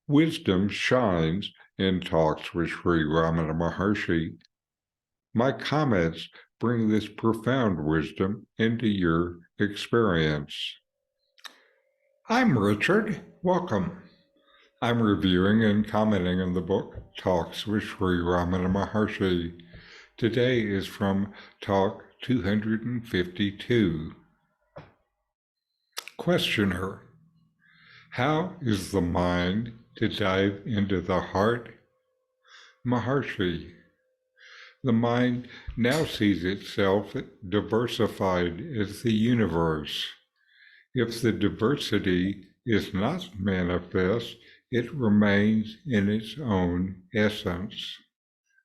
Wisdom shines in talks with Sri Ramana Maharshi. My comments bring this profound wisdom into your experience. I'm Richard. Welcome. I'm reviewing and commenting on the book Talks with Sri Ramana Maharshi. Today is from Talk 252. Questioner: how is the mind to dive into the heart? Maharshi: the mind now sees itself diversified as the universe. If the diversity is not manifest, it remains in its own essence.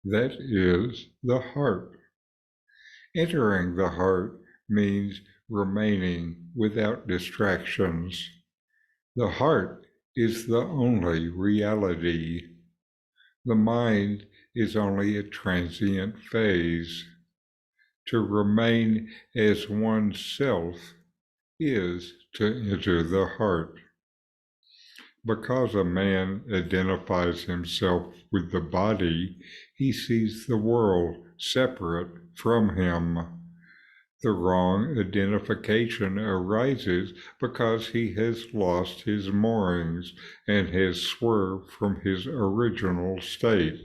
That is the heart. Entering the heart means remaining without distractions. The heart is the only reality. The mind is only a transient phase. To remain as oneself is to enter the heart. Because a man identifies himself with the body, he sees the world separate from him. The wrong identification arises because he has lost his moorings and has swerved from his original state.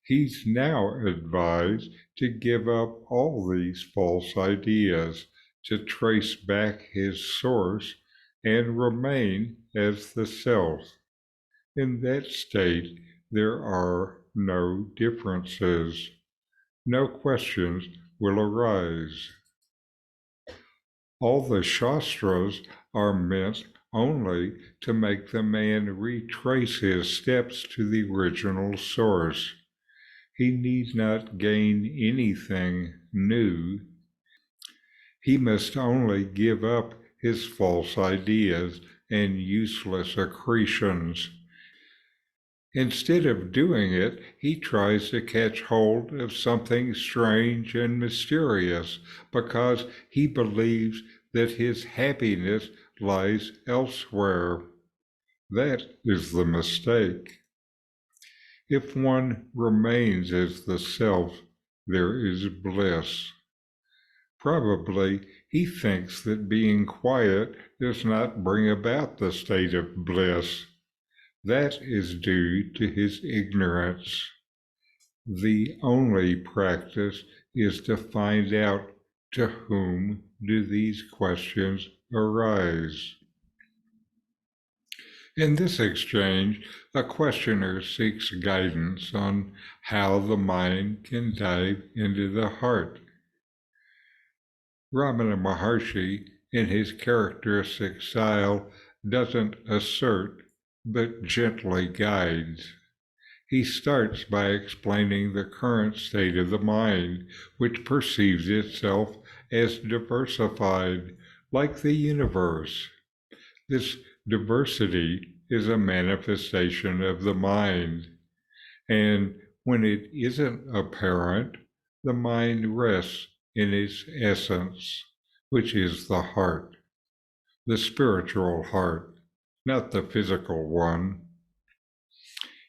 He's now advised to give up all these false ideas, to trace back his source and remain as the self. In that state, there are no differences. No questions will arise. All the Shastras are meant only to make the man retrace his steps to the original source. He need not gain anything new. He must only give up his false ideas and useless accretions. Instead of doing it, he tries to catch hold of something strange and mysterious because he believes that his happiness lies elsewhere. That is the mistake. If one remains as the self, there is bliss. Probably he thinks that being quiet does not bring about the state of bliss. That is due to his ignorance. The only practice is to find out to whom do these questions arise. In this exchange, a questioner seeks guidance on how the mind can dive into the heart. Ramana Maharshi, in his characteristic style, doesn't assert, but gently guides. He starts by explaining the current state of the mind, which perceives itself as diversified, like the universe. This diversity is a manifestation of the mind, and when it isn't apparent, the mind rests in its essence, which is the heart, the spiritual heart, not the physical one.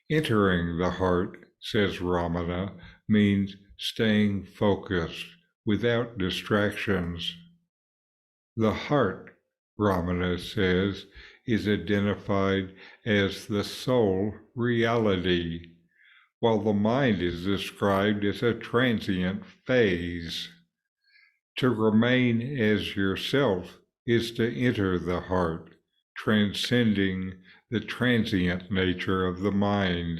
Entering the heart, says Ramana, means staying focused without distractions. The heart, Ramana says, is identified as the soul reality, while the mind is described as a transient phase. To remain as yourself is to enter the heart, transcending the transient nature of the mind.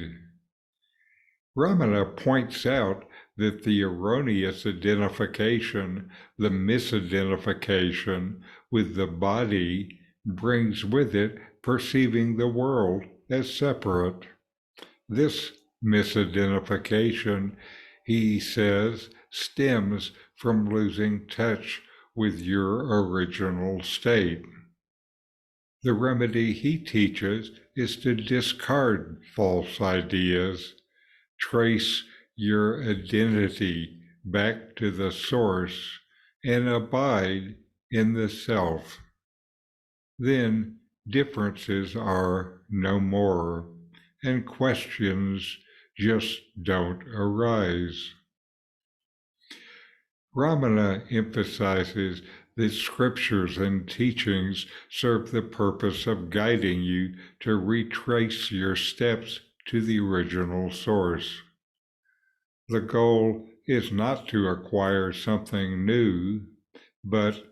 Ramana points out that the erroneous identification, the misidentification with the body, brings with it perceiving the world as separate. This misidentification, he says, stems from losing touch with your original state. The remedy he teaches is to discard false ideas, trace your identity back to the source, and abide in the self. Then differences are no more. and questions just don't arise. Ramana emphasizes that scriptures and teachings serve the purpose of guiding you to retrace your steps to the original source. The goal is not to acquire something new, but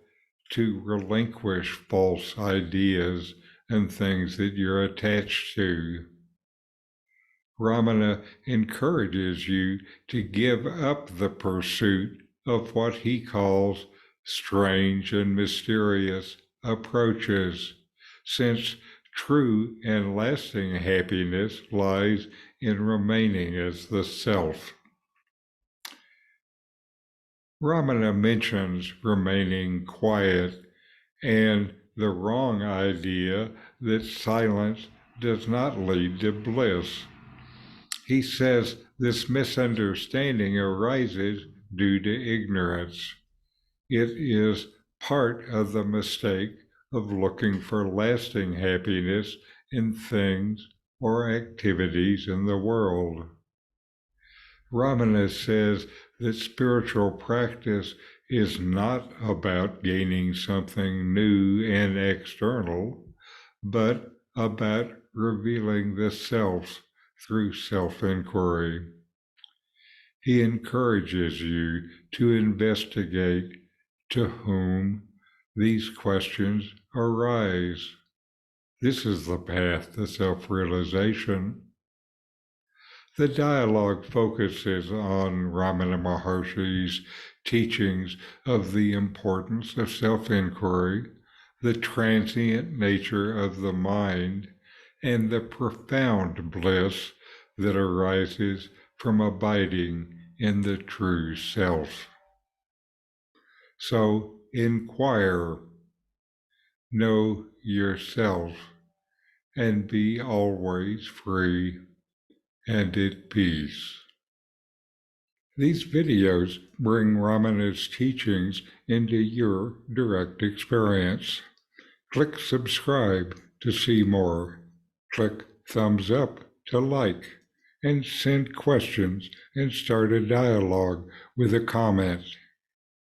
to relinquish false ideas and things that you're attached to. Ramana encourages you to give up the pursuit of what he calls strange and mysterious approaches, since true and lasting happiness lies in remaining as the self. Ramana mentions remaining quiet and the wrong idea that silence does not lead to bliss. He says this misunderstanding arises due to ignorance. It is part of the mistake of looking for lasting happiness in things or activities in the world. Ramana says that spiritual practice is not about gaining something new and external, but about revealing the self through self-inquiry. He encourages you to investigate to whom these questions arise. This is the path to self-realization. The dialogue focuses on Ramana Maharshi's teachings of the importance of self-inquiry, the transient nature of the mind, and the profound bliss that arises from abiding in the true self. So inquire, know yourself, and be always free and at peace. These videos bring Ramana's teachings into your direct experience. Click subscribe to see more. Click thumbs up to like, and send questions and start a dialogue with a comment.